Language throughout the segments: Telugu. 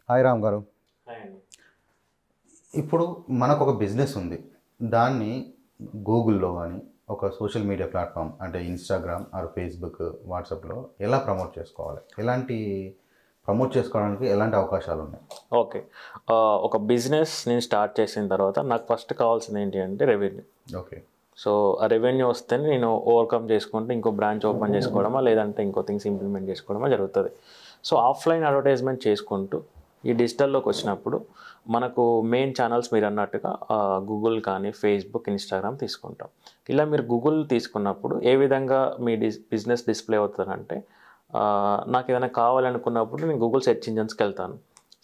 హాయ్ రామ్ గారు. హాయ్ అండి. ఇప్పుడు మనకు ఒక బిజినెస్ ఉంది. దాన్ని గూగుల్‌లో గానీ, ఒక సోషల్ మీడియా ప్లాట్‌ఫామ్ అంటే ఇన్‌స్టాగ్రామ్ ఆర్ ఫేస్‌బుక్, వాట్సాప్‌లో ఎలా ప్రమోట్ చేసుకోవాలి? ప్రమోట్ చేసుకోవడానికి ఎలాంటి అవకాశాలున్నాయి? ఓకే. ఒక బిజినెస్ నేను స్టార్ట్ చేసిన తర్వాత నాకు ఫస్ట్ కావాల్సింది ఏంటి అంటే రెవెన్యూ. ఓకే. సో, ఆ రెవెన్యూ వస్తేనే నేను ఓవర్‌కమ్ చేసుకుంటూ ఇంకో బ్రాంచ్ ఓపెన్ చేసుకోవడమా, లేదంటే ఇంకో థింగ్స్ ఇంప్లిమెంట్ చేసుకోవడమా జరుగుతది. సో, ఆఫ్‌లైన్ అడ్వర్టైజ్‌మెంట్ చేసుకుంటూ ఈ డిజిటల్‌లోకి వచ్చినప్పుడు మనకు మెయిన్ ఛానల్స్ మీరన్నట్టుగా గూగుల్ కానీ, ఫేస్‌బుక్, ఇన్‌స్టాగ్రామ్ తీసుకుంటాం. ఇలా మీరు గూగుల్ తీసుకున్నప్పుడు ఏ విధంగా మీ బిజినెస్ డిస్‌ప్లే అవుతదంటే నాకేదైనా కావాలనుకున్నప్పుడు నేను గూగుల్ సెర్చ్ ఇంజిన్స్‌కెళ్తాను.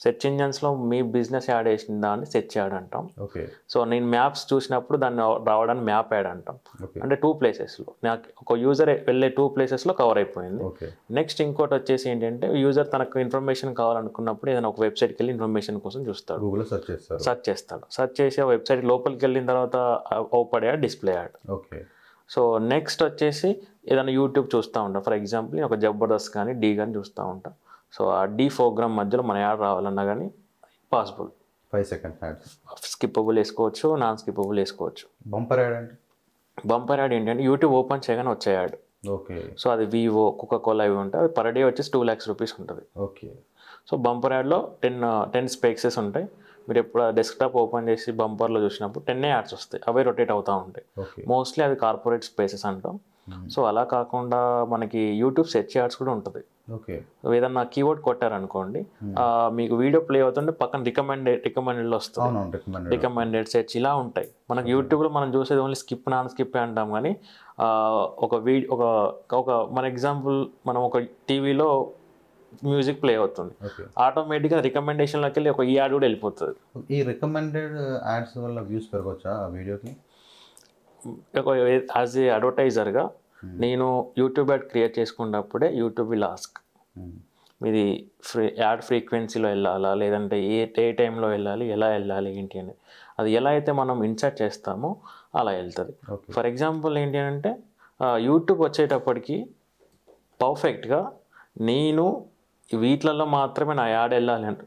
సెర్చ్ ఇంజిన్స్‌లో మీ బిజినెస్ యాడ్ ఏసిన దాన్ని సెర్చ్ యాడ్ అంటాం. ఓకే. సో, నేను మ్యాప్స్ చూసినప్పుడు దాన్ని రావడాన్ని మ్యాప్ యాడ్ అంటాం. ఓకే. అంటే 2 ప్లేసెస్‌లో నాకు ఒక యూజర్ వెళ్ళే 2 ప్లేసెస్‌లో కవర్ అయిపోయింది. ఓకే. నెక్స్ట్ ఇంకోటొచ్చేసి ఏంటంటే యూజర్ తనకు ఇన్ఫర్మేషన్ కావాలనుకున్నప్పుడు ఏదైనా ఒక వెబ్‌సైట్‌కెళ్ళి ఇన్ఫర్మేషన్ కోసం చూస్తాడు. గూగుల్‌లో సెర్చ్ చేస్తారు. సెర్చ్ చేస్తాడు. సెర్చ్ చేసి ఆ వెబ్‌సైట్ లోపలికెళ్ళిన తర్వాత అవుపడే ad, display ad. Okay. So, next వచ్చేసి ఏదైనా యూట్యూబ్ చూస్తూ ఉంటాం. ఫర్ ఎగ్జాంపుల్ నేను ఒక 'జబర్దస్త్' కానీ, 'ఢీ' కానీ చూస్తూ ఉంటా. సో, ఆ 'ఢీ' ప్రోగ్రామ్ మధ్యలో మన యాడ్ రావాలన్నా కానీ పాసిబుల్. 5 second ads. స్కిప్పబుల్ వేసుకోవచ్చు, నాన్ స్కిప్పబుల్ వేసుకోవచ్చు. బంపర్ యాడ్ అంటే? బంపర్ యాడ్ ఏంటంటే యూట్యూబ్ ఓపెన్ చేయగానే వచ్చే యాడ్. ఓకే. సో, అది వివో, కోకా-కోలా ఇవి ఉంటాయి. పర్ డే వచ్చేసి 2,00,000 రూపీస్ ఉంటుంది. ఓకే. సో, బంపర్ యాడ్‌లో 10 స్పేసెస్ ఉంటాయి. మీరు ఎప్పుడు డెస్క్‌టాప్ ఓపెన్ చేసి బంపర్‌లో చూసినప్పుడు 10 యాడ్స్ వస్తాయి. అవే రొటేట్ అవుతూ ఉంటాయి. ఓకే. మోస్ట్లీ అవి కార్పొరేట్ స్పేసెస్ అంటాం. సో, అలా కాకుండా మనకి యూట్యూబ్ సెర్చ్ యాడ్స్ కూడా ఉంటుంది. ఓకే. ఏదన్నా కీవర్డ్ కొట్టారనుకోండి, మీకు వీడియో ప్లే అవుతుంటే పక్కన రికమెండెడ్‌లో వస్తుంది. అవునవును. రికమెండెడ్ సెర్చ్ ఇలా ఉంటాయి. మనకి యూట్యూబ్‌లో మనం చూసేది ఓన్లీ స్కిప్, నాన్ స్కిప్పే అంటాం కానీ ఒక ఒక ఒక మన ఎగ్జాంపుల్ మనం ఒక టీవీలో మ్యూజిక్ ప్లే అవుతుంది. ఓకే. ఆటోమేటిక్‌గా రికమెండేషన్‌లోకి వెళ్ళి ఒక ఈ యాడ్ కూడా వెళ్ళిపోతుంది. ఈ రికమెండెడ్ యాడ్స్ వల్ల వ్యూస్ పెరగొచ్చా ఆ వీడియోకి? యాజ్ ఏ అడ్వర్టైజర్‌గా నేను యూట్యూబ్ యాడ్ క్రియేట్ చేసుకున్నప్పుడే యూట్యూబ్ విల్ ఆస్క్ మీది యాడ్ ఫ్రీక్వెన్సీలో వెళ్ళాలా, లేదంటే ఏ టైంలో వెళ్ళాలి, ఎలా వెళ్ళాలి ఏంటి అని. అది ఎలా అయితే మనం ఇన్సర్ట్ చేస్తామో అలా వెళ్తుంది. ఓకే. ఫర్ ఎగ్జాంపుల్ ఏంటి అంటే యూట్యూబ్ వచ్చేటప్పటికి పర్ఫెక్ట్‌గా నేను వీటిలలో మాత్రమే నా యాడ్ వెళ్ళాలి అంటే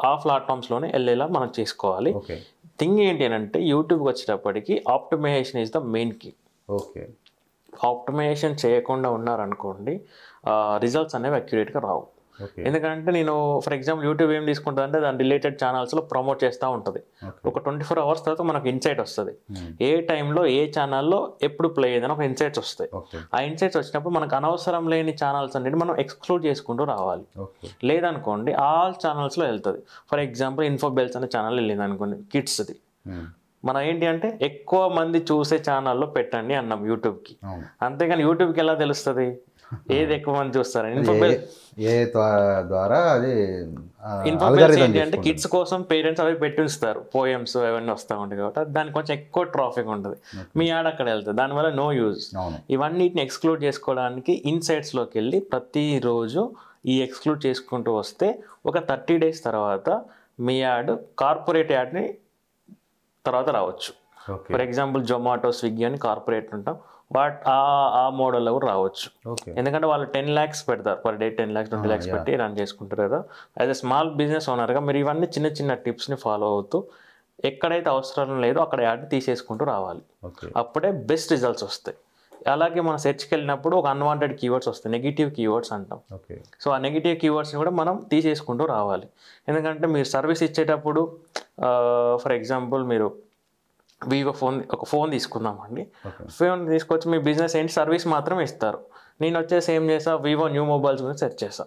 ఆ ప్లాట్‌ఫామ్స్‌లోనే వెళ్ళేలా మనం చేసుకోవాలి. ఓకే. థింగ్ ఏంటి అంటే యూట్యూబ్‌కి వచ్చేటప్పటికి optimization is the main key. Okay. Optimization చేయకుండా ఉన్నారనుకోండి రిజల్ట్స్ అనేవి అక్యురేట్‌గా రావు. ఓకే. ఎందుకంటే నేను ఫర్ ఎగ్జాంపుల్ యూట్యూబ్ ఏం తీసుకుంటుందంటే దాని రిలేటెడ్ ఛానల్స్‌లో ప్రమోట్ చేస్తూ ఉంటుంది. ఓకే. ఒక 24 అవర్స్ తర్వాత మనకు ఇన్సైట్ వస్తుంది. హ్మ్. ఏ టైంలో ఏ ఛానల్‌లో ఎప్పుడు ప్లే అయ్యేదని ఒక ఇన్సైట్స్ వస్తాయి. ఓకే. ఆ ఇన్సైట్స్ వచ్చినప్పుడు మనకు అనవసరం లేని ఛానల్స్ అనేది మనం ఎక్స్క్లూడ్ చేసుకుంటూ రావాలి. ఓకే. లేదనుకోండి ఆల్ ఛానల్స్‌లో వెళ్తుంది. ఫర్ ఎగ్జాంపుల్ ఇన్ఫోబెల్స్ అనే ఛానల్ వెళ్ళింది అనుకోండి కిడ్స్‌ది. హ్మ్. మనం ఏంటి అంటే ఎక్కువ మంది చూసే ఛానల్లో పెట్టండి అన్నాం యూట్యూబ్‌కి. అవును. అంతేగాని యూట్యూబ్‌కి ఎలా తెలుస్తుంది ఏది ఎక్కువ మంది చూస్తారని? ఇన్ఫోబెల్ ద్వారా అది ఇన్ఫోబెల్స్ అల్గారిథం ఏంటి అంటే చేసుకుంటుంది. కిడ్స్ కోసం పేరెంట్స్ అవి పెట్టి ఉంచుతారు. పోయమ్స్ అవన్నీ వస్తూ ఉంటాయి కాబట్టి దానికి కొంచెం ఎక్కువ ట్రాఫిక్ ఉంటుంది. మీ యాడ్ అక్కడ వెళ్తుంది. దానివల్ల నో యూజ్. అవును. ఇవన్నిటిని ఎక్స్క్లూడ్ చేసుకోవడానికి ఇన్సైట్స్లోకి వెళ్ళి ప్రతిరోజు ఈ ఎక్స్క్లూడ్ చేసుకుంటూ వస్తే ఒక 30 డేస్ తర్వాత మీ యాడ్ కార్పొరేట్ యాడ్ని తర్వాత రావచ్చు. Okay. For example Zomato, Swiggy అని కార్పొరేట్ ఉంటాం. బట్ ఆ మోడల్లో కూడా రావచ్చు. ఓకే. ఎందుకంటే వాళ్ళు 10 lakhs పెడతారు పర్ డే, 10 lakhs 20 lakhs పెట్టి రన్ చేసుకుంటారు కదా. యాజ్ ఎ స్మాల్ బిజినెస్ ఓనర్గా మీరు ఇవన్నీ చిన్న చిన్న టిప్స్ని ఫాలో అవుతూ ఎక్కడైతే అవసరం లేదో అక్కడ యాడ్ తీసేసుకుంటూ రావాలి. ఓకే. అప్పుడే బెస్ట్ రిజల్ట్స్ వస్తాయి. అలాగే మనం సెర్చ్కి వెళ్ళినప్పుడు ఒక అన్వాంటెడ్ కీవర్డ్స్ వస్తాయి, నెగిటివ్ కీవర్డ్స్ అంటాం. ఓకే. సో ఆ నెగిటివ్ కీవర్డ్స్ని కూడా మనం తీసేసుకుంటూ రావాలి. ఎందుకంటే మీరు సర్వీస్ ఇచ్చేటప్పుడు ఫర్ ఎగ్జాంపుల్ మీరు వివో ఒక ఫోన్ తీసుకుందామండి. ఓకే. ఫోన్ తీసుకొచ్చి మీ బిజినెస్ ఏంటి సర్వీస్ మాత్రం ఇస్తారు. నేను వచ్చేసి ఏం చేసా, వివో న్యూ మొబైల్స్ గురించి సెర్చ్ చేసా.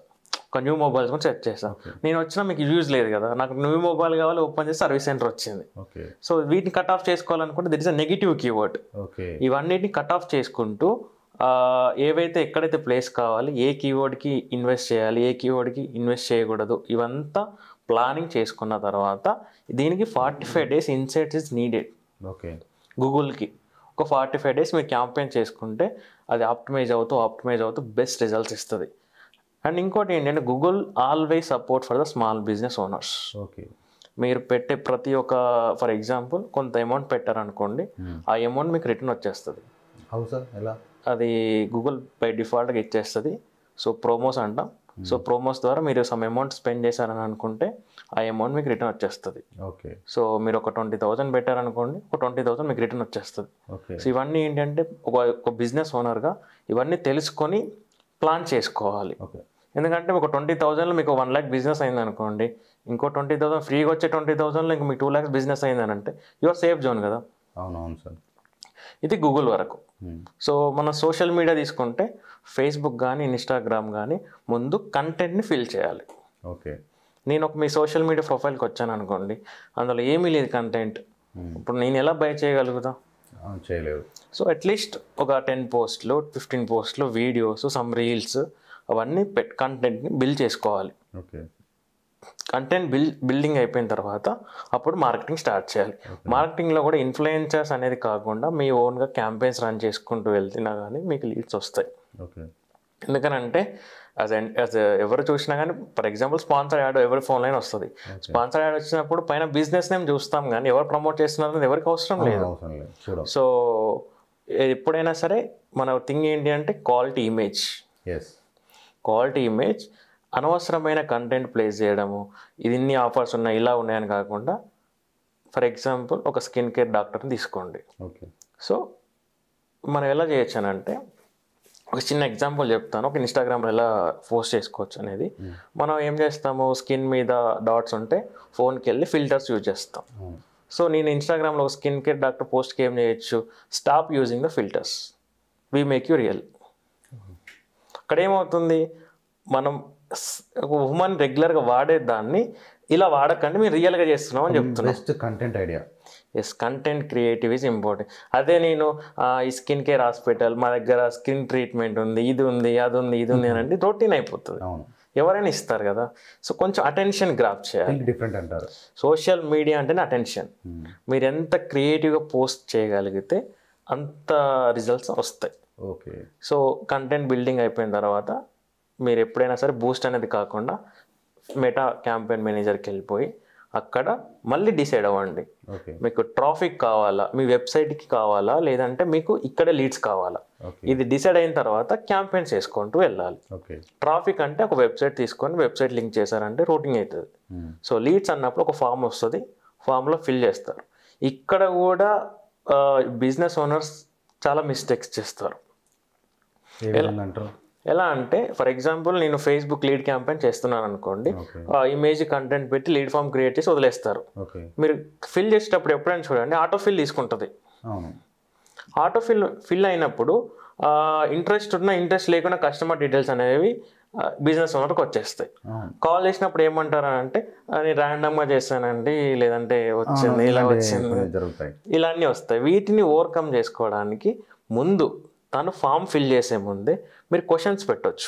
ఒక న్యూ మొబైల్స్ గురించి సెర్చ్ చేసా. ఓకే. నేను వచ్చినా మీకు యూజ్ లేదు కదా, నాకు న్యూ మొబైల్ కావాలి, ఓపెన్ చేసి సర్వీస్ సెంటర్ వచ్చింది. ఓకే. సో వీటిని కట్ ఆఫ్ చేసుకోవాలనుకుంటే that is a negative keyword. Okay. ఇవన్నిటిని కట్ ఆఫ్ చేసుకుంటూ ఏవైతే ఎక్కడైతే ప్లేస్ కావాలి, ఏ కీవర్డ్కి ఇన్వెస్ట్ చేయాలి, ఏ కీవర్డ్కి ఇన్వెస్ట్ చేయకూడదు, ఇవంతా ప్లానింగ్ చేసుకున్న తర్వాత దీనికి 45 days insights is needed. Okay. గూగుల్కి ఒక 45 డేస్ మీరు క్యాంపెయిన్ చేసుకుంటే అది ఆప్టిమైజ్ అవుతూ బెస్ట్ రిజల్ట్స్ ఇస్తుంది. అండ్ ఇంకోటి ఏంటంటే Google always support for the small business owners. Okay. మీరు పెట్టే ప్రతి ఒక్క ఫర్ ఎగ్జాంపుల్ కొంత అమౌంట్ పెట్టారనుకోండి, ఆ అమౌంట్ మీకు రిటర్న్ వచ్చేస్తుంది. హౌ సార్ ఎలా? అది గూగుల్ బై డిఫాల్ట్గా ఇచ్చేస్తుంది. సో ప్రోమోస్ అంటాం. సో ప్రోమోస్ ద్వారా మీరు సమ్ అమౌంట్ స్పెండ్ చేశారని అనుకుంటే ఆ అమౌంట్ మీకు రిటర్న్ వచ్చేస్తుంది. ఓకే. సో మీరు ఒక 20,000 పెట్టారనుకోండి, ఒక 20,000 మీకు రిటర్న్ వచ్చేస్తుంది. ఓకే. సో ఇవన్నీ ఏంటంటే ఒక బిజినెస్ ఓనర్గా ఇవన్నీ తెలుసుకొని ప్లాన్ చేసుకోవాలి. ఓకే. ఎందుకంటే ఒక 20,000లో మీకు 1 lakh బిజినెస్ అయింది అనుకోండి, ఇంకో 20,000 ఫ్రీగా వచ్చే 20,000లో ఇంక మీకు 2 lakhs బిజినెస్ అయిందని అంటే యువర్ సేఫ్ జోన్ కదా. అవునవును సార్. ఇది గూగుల్ వరకు. సో మన సోషల్ మీడియా తీసుకుంటే ఫేస్బుక్ కానీ ఇన్స్టాగ్రామ్ కానీ ముందు కంటెంట్ని ఫిల్ చేయాలి. ఓకే. నేను ఒక మీ సోషల్ మీడియా ప్రొఫైల్కి వచ్చాను అనుకోండి, అందులో ఏమీ లేదు కంటెంట్, ఇప్పుడు నేను ఎలా బై చేయగలుగుతా? చేయలేదు. సో అట్లీస్ట్ ఒక 10 పోస్ట్లు 15 పోస్ట్లు వీడియోస్ సమ్ రీల్స్ అవన్నీ కంటెంట్ని బిల్డ్ చేసుకోవాలి. ఓకే. కంటెంట్ బిల్డింగ్ అయిపోయిన తర్వాత అప్పుడు మార్కెటింగ్ స్టార్ట్ చేయాలి. మార్కెటింగ్లో కూడా ఇన్ఫ్లుయెన్సర్స్ అనేది కాకుండా మీ ఓన్గా క్యాంపెయిన్స్ రన్ చేసుకుంటూ వెళ్తున్నా కానీ మీకు లీడ్స్ వస్తాయి. ఓకే. ఎందుకనంటే యాజ్ ఎవరు చూసినా కానీ ఫర్ ఎగ్జాంపుల్ స్పాన్సర్ యాడ్ ఎవరి ఫోన్లైన్ వస్తుంది. స్పాన్సర్ యాడ్ వచ్చినప్పుడు పైన బిజినెస్ నేమ్ చూస్తాం కానీ ఎవరు ప్రమోట్ చేస్తున్నారు అనేది ఎవరికి అవసరం లేదు. సో ఎప్పుడైనా సరే మన థింగ్ ఏంటి అంటే క్వాలిటీ ఇమేజ్. క్వాలిటీ ఇమేజ్, అనవసరమైన కంటెంట్ ప్లేస్ చేయడము, ఇది ఇన్ని ఆఫర్స్ ఉన్నాయి ఇలా ఉన్నాయని కాకుండా, ఫర్ ఎగ్జాంపుల్ ఒక స్కిన్ కేర్ డాక్టర్ని తీసుకోండి. ఓకే. సో మనం ఎలా చేయొచ్చు అని అంటే ఒక చిన్న ఎగ్జాంపుల్ చెప్తాను, ఒక ఇన్స్టాగ్రామ్లో ఎలా పోస్ట్ చేసుకోవచ్చు అనేది. మనం ఏం చేస్తాము, స్కిన్ మీద డాట్స్ ఉంటే ఫోన్కి వెళ్ళి ఫిల్టర్స్ యూజ్ చేస్తాం. సో నేను ఇన్స్టాగ్రామ్లో ఒక స్కిన్ కేర్ డాక్టర్ పోస్ట్కి ఏం చేయొచ్చు, stop using the filters, we make you real. అక్కడ ఏమవుతుంది, మనం ఒక ఉమెన్ రెగ్యులర్గా వాడే దాన్ని ఇలా వాడకండి, మీరు రియల్గా చేస్తున్నాం అని చెప్తున్నాం. Best content idea. Yes, content creative is important. అదే నేను ఈ స్కిన్ కేర్ హాస్పిటల్, మా దగ్గర స్కిన్ ట్రీట్మెంట్ ఉంది, ఇది ఉంది, అది ఉంది, ఇది ఉంది అని అంటే రొటీన్ అయిపోతుంది. ఎవరైనా ఇస్తారు కదా. సో కొంచెం అటెన్షన్ గ్రాప్ చేయాలి. డిఫరెంట్ అంటారు. సోషల్ మీడియా అంటేనే అటెన్షన్. మీరు ఎంత క్రియేటివ్గా పోస్ట్ చేయగలిగితే అంత రిజల్ట్స్ వస్తాయి. ఓకే. సో కంటెంట్ బిల్డింగ్ అయిపోయిన తర్వాత మీరు ఎప్పుడైనా సరే బూస్ట్ అనేది కాకుండా మెటా క్యాంపెయిన్ మేనేజర్కి వెళ్ళిపోయి అక్కడ మళ్ళీ డిసైడ్ అవ్వండి, మీకు ట్రాఫిక్ కావాలా, మీ వెబ్సైట్కి కావాలా, లేదంటే మీకు ఇక్కడ లీడ్స్ కావాలా. ఇది డిసైడ్ అయిన తర్వాత క్యాంపెయిన్స్ చేసుకుంటూ వెళ్ళాలి. ట్రాఫిక్ అంటే ఒక వెబ్సైట్ తీసుకొని వెబ్సైట్ లింక్ చేశారంటే రూటింగ్ అవుతుంది. సో లీడ్స్ అన్నప్పుడు ఒక ఫామ్ వస్తుంది, ఫామ్లో ఫిల్ చేస్తారు. ఇక్కడ కూడా బిజినెస్ ఓనర్స్ చాలా మిస్టేక్స్ చేస్తారు. ఎలా అంటే ఫర్ ఎగ్జాంపుల్ నేను ఫేస్బుక్ లీడ్ క్యాంపెయిన్ చేస్తున్నాను అనుకోండి, ఇమేజ్ కంటెంట్ పెట్టి లీడ్ ఫామ్ క్రియేట్ చేసి వదిలేస్తారు. మీరు ఫిల్ చేసేటప్పుడు ఎప్పుడైనా చూడండి ఆటో ఫిల్ తీసుకుంటుంది. ఆటో ఫిల్ అయినప్పుడు ఇంట్రెస్ట్ ఉన్నా ఇంట్రెస్ట్ లేకుండా కస్టమర్ డీటెయిల్స్ అనేవి బిజినెస్ ఓనర్కి వచ్చేస్తాయి. కాల్ చేసినప్పుడు ఏమంటారు అంటే నేను ర్యాండమ్గా చేస్తానండి, లేదంటే వచ్చింది ఇలా వచ్చింది, ఇలా అన్నీ వస్తాయి. వీటిని ఓవర్కమ్ చేసుకోవడానికి ముందు తను ఫామ్ ఫిల్ చేసే ముందే మీరు క్వశ్చన్స్ పెట్టవచ్చు.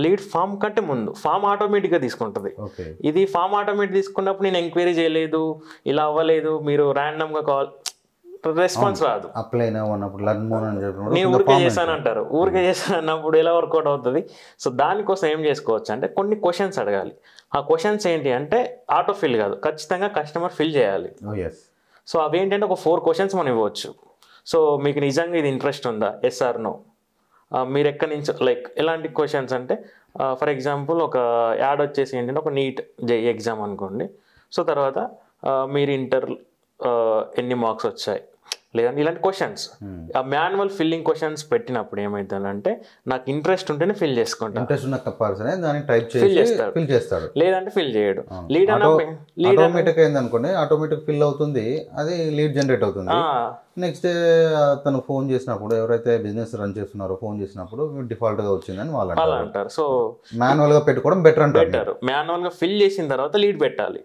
లీడ్ ఫామ్ కంటే ముందు ఫామ్ ఆటోమేటిక్గా తీసుకుంటుంది. ఇది ఫామ్ ఆటోమేటిక్ తీసుకున్నప్పుడు నేను ఎంక్వైరీ చేయలేదు, ఇలా అవ్వలేదు, మీరు ర్యాండమ్గా కాల్ రెస్పాన్స్ రాదు. నేను ఊరికే చేశాను అంటారు, ఊరికే చేశాను అన్నప్పుడు ఎలా వర్కౌట్ అవుతుంది. సో దానికోసం ఏం చేసుకోవచ్చు అంటే కొన్ని క్వశ్చన్స్ అడగాలి. ఆ క్వశ్చన్స్ ఏంటి అంటే ఆటో ఫిల్ కాదు, ఖచ్చితంగా కస్టమర్ ఫిల్ చేయాలి. సో అవి ఏంటంటే ఒక 4 క్వశ్చన్స్ మనం ఇవ్వచ్చు. సో మీకు నిజంగా ఇది ఇంట్రెస్ట్ ఉందా, ఎస్ ఆర్ నో, మీరు ఎక్కడి నుంచి, లైక్ ఎలాంటి క్వశ్చన్స్ అంటే ఫర్ ఎగ్జాంపుల్ ఒక యాడ్ వచ్చేసి ఏంటంటే ఒక నీట్ జేఈ ఎగ్జామ్ అనుకోండి. సో తర్వాత మీరు ఇంటర్ ఎన్ని మార్క్స్ వచ్చాయి, లేదంటే ఇలాంటి క్వశ్చన్స్. ఆ మాన్యువల్ ఫిల్లింగ్ క్వశ్చన్స్ పెట్టినప్పుడు ఏమవుతుందంటే నాకు ఇంట్రెస్ట్ ఉంటేనే ఫిల్ చేసుకుంటాను, ఫిల్ చేస్తాడు, లేదంటే ఫిల్ చేయడు. లీడ్ ఆటోమేటిక్ ఫిల్ అవుతుంది, అది లీడ్ జనరేట్ అవుతుంది. నెక్స్ట్ డే తను ఫోన్ చేసినప్పుడు, ఎవరైతే బిజినెస్ రన్ చేస్తున్నారో ఫోన్ చేసినప్పుడు డిఫాల్ట్ గా వచ్చిందని వాళ్ళు అంటారు. సో మాన్యువల్ గా పెట్టుకోవడం బెటర్ అంటారు. మాన్యువల్ గా ఫిల్ చేసిన తర్వాత లీడ్ పెట్టాలి.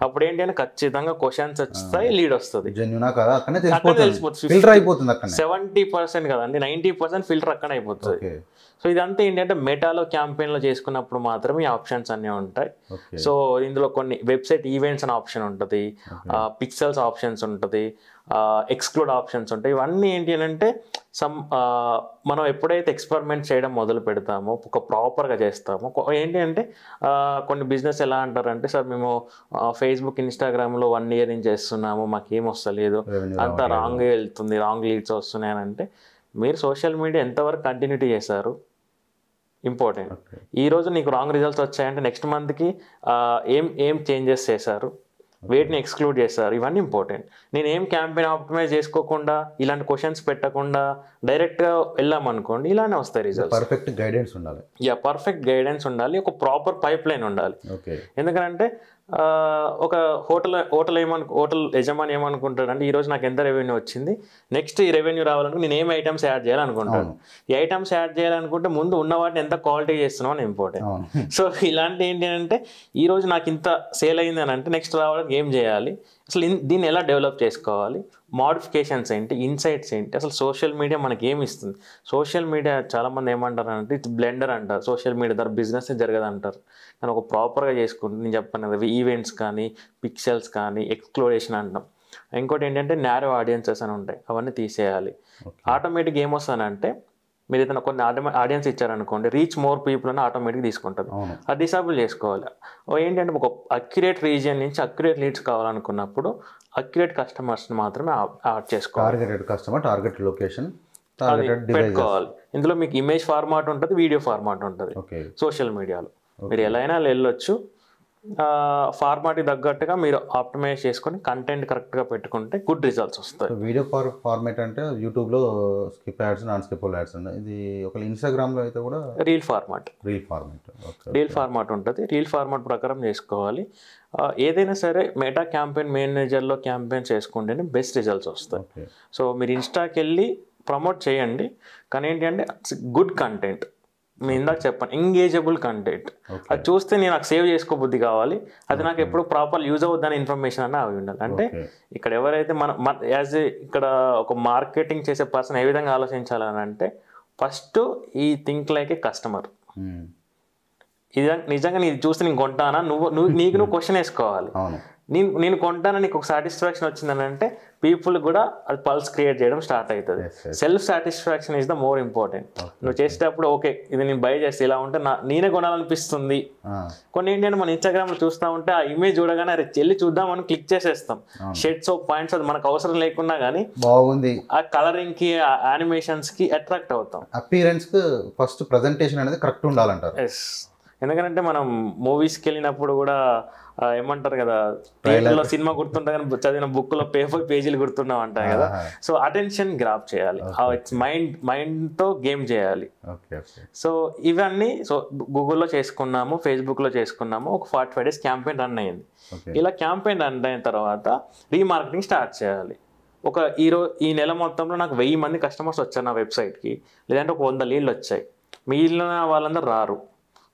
అప్పుడు ఏంటి అంటే ఖచ్చితంగా క్వశ్చన్స్ వస్తాయి, లీడ్ వస్తుంది. జెన్యూనా కదా అక్కడే తెలిసిపోతుంది, ఫిల్టర్ అయిపోతుంది. అక్కడ 70% కదండి, 90% ఫిల్టర్ అక్కడ అయిపోతుంది. సో ఇదంతా ఏంటంటే మెటాలో క్యాంపెయిన్లో చేసుకున్నప్పుడు మాత్రమే ఈ ఆప్షన్స్ అన్నీ ఉంటాయి. సో ఇందులో కొన్ని వెబ్సైట్ ఈవెంట్స్ అనే ఆప్షన్ ఉంటుంది, పిక్సెల్స్ ఆప్షన్స్ ఉంటుంది, ఎక్స్క్లూడ్ ఆప్షన్స్ ఉంటాయి. ఇవన్నీ ఏంటి అంటే మనం ఎప్పుడైతే ఎక్స్పెరిమెంట్ చేయడం మొదలు పెడతామో, ఒక ప్రాపర్గా చేస్తామో, ఏంటి అంటే కొన్ని బిజినెస్ ఎలా అంటారంటే సార్ మేము ఫేస్బుక్ ఇన్స్టాగ్రామ్లో 1 year నుంచి చేస్తున్నాము, మాకేం వస్తలేదు, అంతా రాంగ్గా వెళ్తుంది, రాంగ్ లీడ్స్ వస్తున్నాయి అని అంటే మీరు సోషల్ మీడియా ఎంతవరకు కంటిన్యూటీ చేశారు, ఇంపార్టెంట్. ఓకే. ఈరోజు నీకు రాంగ్ రిజల్ట్స్ వచ్చాయంటే నెక్స్ట్ మంత్కి ఏం చేంజెస్ చేశారు, వేటిని ఎక్స్క్లూడ్ చేస్తారు, ఇవన్నీ ఇంపార్టెంట్. నేను ఏం క్యాంపెయిన్ ఆప్టిమైజ్ చేసుకోకుండా ఇలాంటి క్వశ్చన్స్ పెట్టకుండా డైరెక్ట్గా వెళ్ళామనుకోండి ఇలానే వస్తాయి రిజల్ట్స్. పర్ఫెక్ట్ గైడెన్స్ ఉండాలి. పర్ఫెక్ట్ గైడెన్స్ ఉండాలి, ఒక ప్రాపర్ పైప్ లైన్ ఉండాలి. ఓకే. ఎందుకంటే ఒక హోటల్ యజమాని ఏమనుకుంటాడంటే ఈరోజు నాకు ఎంత రెవెన్యూ వచ్చింది, నెక్స్ట్ ఈ రెవెన్యూ రావాలనుకుంటే నేను ఏం ఐటమ్స్ యాడ్ చేయాలనుకుంటాను. ఈ ఐటమ్స్ యాడ్ చేయాలనుకుంటే ముందు ఉన్న వాటిని ఎంత క్వాలిటీ చేస్తున్నాం అని ఇంపార్టెంట్. సో ఇలాంటి ఏంటి అంటే ఈరోజు నాకు ఇంత సేల్ అయింది అని అంటే నెక్స్ట్ రావడానికి ఏం చేయాలి, అసలు దీన్ని ఎలా డెవలప్ చేసుకోవాలి, మోడిఫికేషన్స్ ఏంటి, ఇన్సైట్స్ ఏంటి, అసలు సోషల్ మీడియా మనకి ఏమి ఇస్తుంది. సోషల్ మీడియా చాలామంది ఏమంటారు అంటే ఇట్స్ బ్లెండర్ అంటారు, సోషల్ మీడియా ద్వారా బిజినెస్ జరగదు అంటారు. కానీ ఒక ప్రాపర్గా చేసుకుంటే నేను చెప్పాను కదా, ఈవెంట్స్ కానీ పిక్సెల్స్ కానీ ఎక్స్ప్లోరేషన్ అంటాం. ఇంకోటి ఏంటంటే నారో ఆడియన్సెస్ అని ఉంటాయి, అవన్నీ తీసేయాలి. ఆటోమేటిక్గా ఏమొస్తానంటే మీరు ఏదైనా కొన్ని ఆడియన్స్ ఇచ్చారనుకోండి, రీచ్ మోర్ పీపుల్ అని ఆటోమేటిక్గా తీసుకుంటుంది. అది డిసేబుల్ చేసుకోవాలి. ఏంటంటే ఒక అక్యురేట్ రీజియన్ నుంచి అక్యురేట్ లీడ్స్ కావాలనుకున్నప్పుడు అక్యురేట్ కస్టమర్స్ని మాత్రమే యాడ్ చేసుకోవాలి. టార్గెటెడ్ కస్టమర్, టార్గెట్ లొకేషన్ పెట్టుకోవాలి. ఇందులో మీకు ఇమేజ్ ఫార్మాట్ ఉంటుంది, వీడియో ఫార్మాట్ ఉంటుంది. సోషల్ మీడియాలో మీరు ఎలా అయినా వెళ్ళొచ్చు. ఫార్మాట్కి తగ్గట్టుగా మీరు ఆప్టిమైజ్ చేసుకొని కంటెంట్ కరెక్ట్గా పెట్టుకుంటే గుడ్ రిజల్ట్స్ వస్తాయి. వీడియో ఫార్మాట్ అంటే యూట్యూబ్లో skip ads, non skip ads ఉన్నాయి. ఇది ఒక ఇన్స్టాగ్రామ్లో అయితే కూడా రీల్ ఫార్మాట్ ఉంటుంది. రీల్ ఫార్మాట్ ప్రకారం చేసుకోవాలి. ఏదైనా సరే మెటా క్యాంపెయిన్ మేనేజర్లో క్యాంపెయిన్స్ చేసుకుంటేనే బెస్ట్ రిజల్ట్స్ వస్తాయి. సో మీరు ఇన్స్టాకి వెళ్ళి ప్రమోట్ చేయండి, కానీ ఏంటి అంటే గుడ్ కంటెంట్, మీ ఇందాక చెప్పాను ఎంగేజబుల్ కంటెంట్. అది చూస్తే నేను నాకు సేవ్ చేసుకోబుద్ధి కావాలి, అది నాకు ఎప్పుడు ప్రాపర్ యూజ్ అవుద్దని ఇన్ఫర్మేషన్ అన్న అవి ఉండాలి. అంటే ఇక్కడ ఎవరైతే మన యాజ్ ఇక్కడ ఒక మార్కెటింగ్ చేసే పర్సన్ ఏ విధంగా ఆలోచించాలని అంటే ఫస్ట్ ఈ థింక్ లైక్ ఏ కస్టమర్. ఇది నిజంగా నేను చూస్తే నేను కొంటానా, నీకు క్వశ్చన్ వేసుకోవాలి. నేను కొంటానని నీకు ఒక సాటిస్ఫాక్షన్ వచ్చిందని అంటే పీపుల్ కూడా అది పల్స్ క్రియేట్ చేయడం స్టార్ట్ అవుతుంది. Self satisfaction is the more important. నువ్వు చేసేటప్పుడు ఓకే ఇది నేను బై చేస్తే ఇలా ఉంటే నేనే కొనాలనిపిస్తుంది. కొన్ని ఏంటంటే మన ఇన్స్టాగ్రామ్లో చూస్తూ ఉంటే ఆ ఇమేజ్ చూడగానే అరే చెల్లి చూద్దామని క్లిక్ చేసేస్తాం. షర్ట్స్ పాయింట్స్ అది మనకు అవసరం లేకుండా కానీ బాగుంది ఆ కలరింగ్ కి ఆ యానిమేషన్స్ కి అట్రాక్ట్ అవుతాం. అపియరెన్స్ కి ఫస్ట్ ప్రెజెంటేషన్ అనేది కరెక్ట్ ఉండాలంటారు. ఎందుకంటే మనం మూవీస్కి వెళ్ళినప్పుడు కూడా ఏమంటారు కదా, ట్రైలర్లో సినిమా గుర్తుంటా కానీ చదివిన బుక్లో పేజీలు గుర్తున్నాం అంటారు కదా. సో అటెన్షన్ గ్రాప్ చేయాలి, మైండ్తో గేమ్ చేయాలి. సో ఇవన్నీ సో గూగుల్లో చేసుకున్నాము, ఫేస్బుక్లో చేసుకున్నాము. ఒక 45 days క్యాంపెయిన్ రన్ అయ్యింది. ఇలా క్యాంపెయిన్ రన్ అయిన తర్వాత రీమార్కెటింగ్ స్టార్ట్ చేయాలి. ఈ నెల మొత్తంలో నాకు 1000 మంది కస్టమర్స్ వచ్చారు నా వెబ్సైట్కి, లేదంటే ఒక 100 లీడ్లు వచ్చాయి. మిగిలిన వాళ్ళందరూ రారు.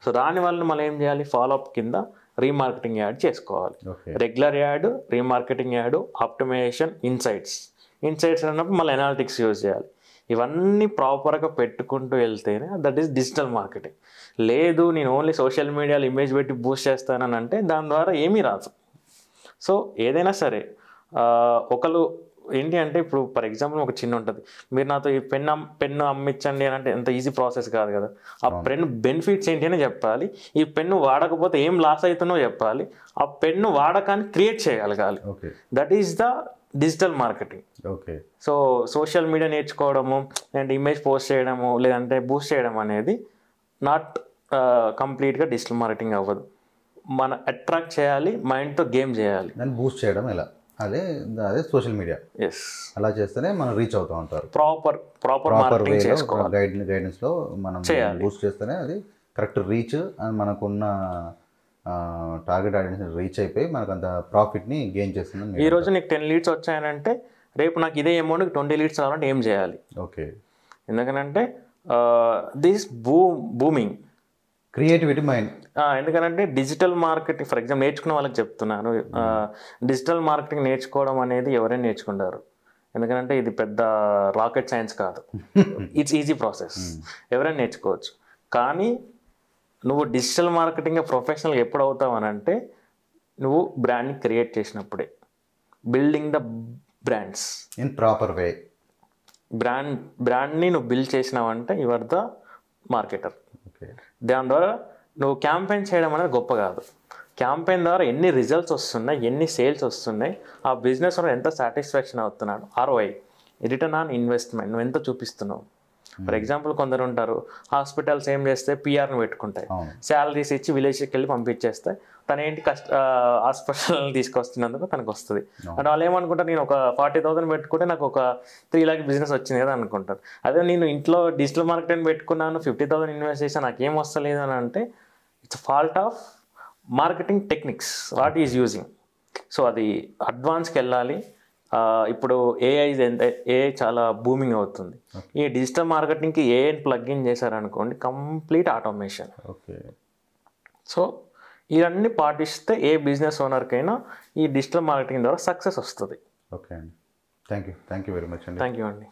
సో రాని వాళ్ళని మళ్ళీ ఏం చేయాలి, ఫాలోఅప్ కింద రీమార్కెటింగ్ యాడ్ చేసుకోవాలి. Regular ad, remarketing ad, optimization, insights అన్నప్పుడు మళ్ళీ అనాలిటిక్స్ యూజ్ చేయాలి. ఇవన్నీ ప్రాపర్గా పెట్టుకుంటూ వెళ్తేనే దట్ ఈస్ డిజిటల్ మార్కెటింగ్. లేదు నేను ఓన్లీ సోషల్ మీడియాలో ఇమేజ్ పెట్టి బూస్ట్ చేస్తానని అంటే దాని ద్వారా ఏమీ రాదు. సో ఏదైనా సరే ఒకళ్ళు ఏంటి అంటే ఇప్పుడు ఫర్ ఎగ్జాంపుల్ ఒక చిన్న ఉంటుంది, మీరు నాతో ఈ పెన్ను అమ్మించండి అని అంటే ఎంత ఈజీ ప్రాసెస్ కాదు కదా. ఆ పెన్ను బెనిఫిట్స్ ఏంటి అని చెప్పాలి, ఈ పెన్ను వాడకపోతే ఏం లాస్ అవుతుందో చెప్పాలి, ఆ పెన్ను వాడకాన్ని క్రియేట్ చేయగలగాలి. That is the digital marketing. So social media నేర్చుకోవడము లేదంటే ఇమేజ్ పోస్ట్ చేయడము లేదంటే బూస్ట్ చేయడం అనేది నాట్ కంప్లీట్గా డిజిటల్ మార్కెటింగ్ అవ్వదు. మన అట్రాక్ట్ చేయాలి, మైండ్తో గేమ్ చేయాలి. బూస్ట్ చేయడం ఎలా, అదే సోషల్ మీడియా అలా చేస్తేనే మనం రీచ్ అవుతూ ఉంటారు. ప్రాపర్ గైడెన్స్లో మనం బూస్ట్ చేస్తేనే అది కరెక్ట్ రీచ్ అని మనకున్న టార్గెట్ ఆడియన్స్ రీచ్ అయిపోయి మనకు అంత ప్రాఫిట్ని గెయిన్ చేస్తున్నాం. ఈ రోజు నీకు 10 leads వచ్చాయనంటే రేపు నాకు ఇదే అమౌంట్కి 20 leads రావాలంటే ఏం చేయాలి? ఎందుకంటే దిస్ బూమింగ్ క్రియేటివిటీ మైండ్. ఎందుకంటే డిజిటల్ మార్కెటింగ్ ఫర్ ఎగ్జాంపుల్ నేర్చుకున్న వాళ్ళకి చెప్తున్నాను, డిజిటల్ మార్కెటింగ్ నేర్చుకోవడం అనేది ఎవరైనా నేర్చుకుంటారు. ఎందుకంటే ఇది పెద్ద రాకెట్ సైన్స్ కాదు, ఇట్స్ ఈజీ ప్రాసెస్, ఎవరైనా నేర్చుకోవచ్చు. కానీ నువ్వు డిజిటల్ మార్కెటింగ్ ప్రొఫెషనల్ ఎప్పుడు అవుతావు అని అంటే నువ్వు బ్రాండ్ని క్రియేట్ చేసినప్పుడే. Building the brands in proper way. బ్రాండ్ని నువ్వు బిల్డ్ చేసినావంటే యు ఆర్ ద మార్కెటర్. దాని ద్వారా నువ్వు క్యాంపెయిన్ చేయడం అనేది గొప్ప కాదు, క్యాంపెయిన్ ద్వారా ఎన్ని రిజల్ట్స్ వస్తున్నాయి, ఎన్ని సేల్స్ వస్తున్నాయి, ఆ బిజినెస్ ఎంత సాటిస్ఫాక్షన్ అవుతున్నాడు, ROI రిటర్న్ ఆన్ ఇన్వెస్ట్మెంట్ నువ్వు ఎంత చూపిస్తున్నావు. ఫర్ ఎగ్జాంపుల్ కొందరు ఉంటారు హాస్పిటల్స్ ఏం చేస్తే పిఆర్ని పెట్టుకుంటాయి, శాలరీస్ ఇచ్చి విలేజ్కి వెళ్ళి పంపించేస్తే తను ఏంటి హాస్పిటల్ తీసుకొస్తున్నందుకు తనకు వస్తుంది. అంటే వాళ్ళు ఏమనుకుంటారు, నేను ఒక 40,000 పెట్టుకుంటే నాకు ఒక 3 lakhs బిజినెస్ వచ్చింది కదా అనుకుంటారు. అదే నేను ఇంట్లో డిజిటల్ మార్కెటింగ్ పెట్టుకున్నాను, 50,000 ఇన్వెస్ట్ చేశాను, నాకేం వస్తలేదు అని అంటే it's fault of marketing techniques what is using. So అది అడ్వాన్స్కి వెళ్ళాలి. ఇప్పుడు ఏఐ చాలా బూమింగ్ అవుతుంది. ఈ డిజిటల్ మార్కెటింగ్కి ఏఐని ప్లగ్ ఇన్ చేశారనుకోండి, కంప్లీట్ ఆటోమేషన్. ఓకే. సో ఇవన్నీ పాటిస్తే ఏ బిజినెస్ ఓనర్కైనా ఈ డిజిటల్ మార్కెటింగ్ ద్వారా సక్సెస్ వస్తుంది. ఓకే అండి, థ్యాంక్ యూ వెరీ మచ్ అండి. థ్యాంక్ యూ అండి.